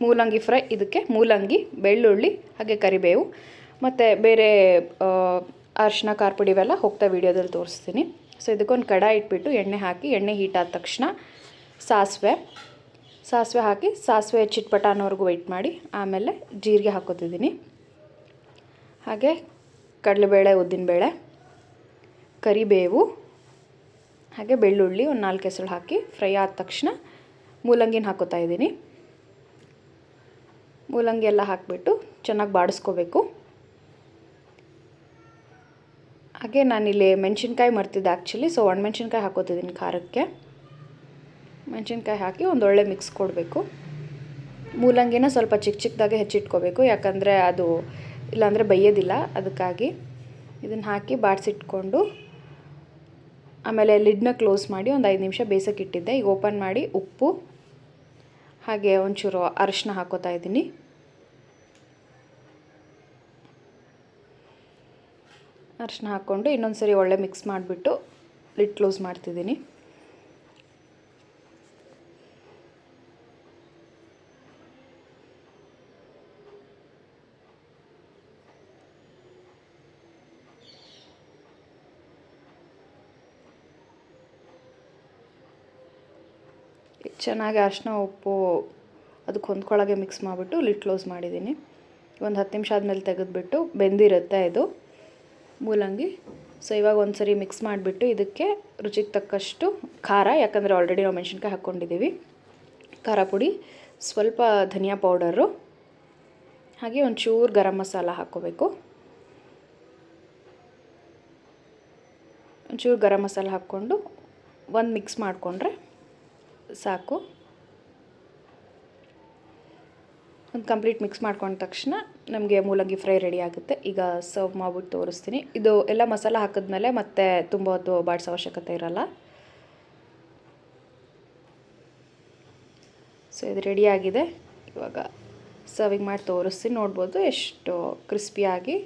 ಮೂಲಂಗಿ ಫ್ರೈ. ಇದಕ್ಕೆ ಮೂಲಂಗಿ, ಬೆಳ್ಳುಳ್ಳಿ ಹಾಗೆ ಕರಿಬೇವು ಮತ್ತು ಬೇರೆ ಅರಿಶಿನ ಖಾರ ಪುಡಿ ಇವೆಲ್ಲ ಹೋಗ್ತಾ ವೀಡಿಯೋದಲ್ಲಿ ತೋರಿಸ್ತೀನಿ. ಸೊ ಇದಕ್ಕೊಂದು ಕಡಾಯಿ ಇಟ್ಬಿಟ್ಟು ಎಣ್ಣೆ ಹಾಕಿ, ಎಣ್ಣೆ ಹೀಟ್ ಆದ ತಕ್ಷಣ ಸಾಸಿವೆ ಹಾಕಿ, ಸಾಸಿವೆ ಚಿಟ್ಪಟ ಅನ್ನೋವರೆಗೂ ವೆಯ್ಟ್ ಮಾಡಿ ಆಮೇಲೆ ಜೀರಿಗೆ ಹಾಕೋತಿದ್ದೀನಿ. ಹಾಗೆ ಕಡಲೆಬೇಳೆ, ಉದ್ದಿನಬೇಳೆ, ಕರಿಬೇವು ಹಾಗೆ ಬೆಳ್ಳುಳ್ಳಿ ಒಂದು 4 ಹೆಸರು ಹಾಕಿ ಫ್ರೈ ಆದ ತಕ್ಷಣ ಮೂಲಂಗಿನ ಹಾಕೋತಾ ಇದ್ದೀನಿ. ಮೂಲಂಗಿ ಎಲ್ಲ ಹಾಕಿಬಿಟ್ಟು ಚೆನ್ನಾಗಿ ಬಾಡಿಸ್ಕೋಬೇಕು. ಹಾಗೆ ನಾನಿಲ್ಲಿ ಮೆಣಸಿನ್ಕಾಯಿ ಮರ್ತಿದ್ದೆ ಆ್ಯಕ್ಚುಲಿ, ಸೊ ಒಣಮೆಣ್ಸಿನ್ಕಾಯಿ ಹಾಕೋತಿದ್ದೀನಿ ಖಾರಕ್ಕೆ. ಮೆಣಸಿನ್ಕಾಯಿ ಹಾಕಿ ಒಂದೊಳ್ಳೆ ಮಿಕ್ಸ್ ಕೊಡಬೇಕು. ಮೂಲಂಗಿನ ಸ್ವಲ್ಪ ಚಿಕ್ಕದಾಗೆ ಹೆಚ್ಚಿಟ್ಕೋಬೇಕು, ಯಾಕಂದರೆ ಅದು ಇಲ್ಲಾಂದರೆ ಬೇಯೋದಿಲ್ಲ. ಅದಕ್ಕಾಗಿ ಇದನ್ನು ಹಾಕಿ ಬಾಡಿಸಿಟ್ಕೊಂಡು ಆಮೇಲೆ ಲಿಡ್ನ ಕ್ಲೋಸ್ ಮಾಡಿ ಒಂದು 5 ನಿಮಿಷ ಬೇಯಿಸೋಕೆ ಇಟ್ಟಿದ್ದೆ. ಈಗ ಓಪನ್ ಮಾಡಿ ಉಪ್ಪು ಹಾಗೆ ಒಂಚೂರು ಅರಿಶಿನ ಹಾಕೋತಾ ಇದ್ದೀನಿ. ಅರಿಶಿನ ಹಾಕ್ಕೊಂಡು ಇನ್ನೊಂದು ಸರಿ ಒಳ್ಳೆ ಮಿಕ್ಸ್ ಮಾಡಿಬಿಟ್ಟು ಲಿಡ್ ಕ್ಲೋಸ್ ಮಾಡ್ತಿದ್ದೀನಿ. ಚೆನ್ನಾಗಿ ಅರಿಶಿನ ಉಪ್ಪು ಅದಕ್ಕೆ ಹೊಂದ್ಕೊಳ್ಳೋಗೆ ಮಿಕ್ಸ್ ಮಾಡಿಬಿಟ್ಟು ಲಿಡ್ ಕ್ಲೋಸ್ ಮಾಡಿದ್ದೀನಿ. ಒಂದು 10 ನಿಮಿಷ ಆದಮೇಲೆ ತೆಗೆದುಬಿಟ್ಟು ಬೆಂದಿರುತ್ತೆ ಇದು ಮೂಲಂಗಿ. ಸೊ ಇವಾಗ ಒಂದು ಸರಿ ಮಿಕ್ಸ್ ಮಾಡಿಬಿಟ್ಟು ಇದಕ್ಕೆ ರುಚಿಗೆ ತಕ್ಕಷ್ಟು ಖಾರ, ಯಾಕಂದರೆ ಆಲ್ರೆಡಿ ನಾವು ಮೆಣಸಿನ್ಕಾಯಿ ಹಾಕ್ಕೊಂಡಿದ್ದೀವಿ, ಖಾರ ಪುಡಿ, ಸ್ವಲ್ಪ ಧನಿಯಾ ಪೌಡರು ಹಾಗೆ ಒಂಚೂರು ಗರಂ ಮಸಾಲ ಹಾಕ್ಕೋಬೇಕು. ಒಂಚೂರು ಗರಂ ಮಸಾಲ ಹಾಕ್ಕೊಂಡು ಒಂದು ಮಿಕ್ಸ್ ಮಾಡಿಕೊಂಡ್ರೆ ಸಾಕು. ಒಂದು ಕಂಪ್ಲೀಟ್ ಮಿಕ್ಸ್ ಮಾಡ್ಕೊಂಡ ತಕ್ಷಣ ನಮಗೆ ಮೂಲಂಗಿ ಫ್ರೈ ರೆಡಿ ಆಗುತ್ತೆ. ಈಗ ಸರ್ವ್ ಮಾಡಿಬಿಟ್ಟು ತೋರಿಸ್ತೀನಿ. ಇದು ಎಲ್ಲ ಮಸಾಲ ಹಾಕಿದ್ಮೇಲೆ ಮತ್ತೆ ತುಂಬ ಹೊತ್ತು ಬಾಡಿಸೋ ಅವಶ್ಯಕತೆ ಇರಲ್ಲ. ಸೊ ಇದು ರೆಡಿಯಾಗಿದೆ. ಇವಾಗ ಸರ್ವಿಂಗ್ ಮಾಡಿ ತೋರಿಸ್ತೀನಿ. ನೋಡ್ಬೋದು ಎಷ್ಟು ಕ್ರಿಸ್ಪಿಯಾಗಿ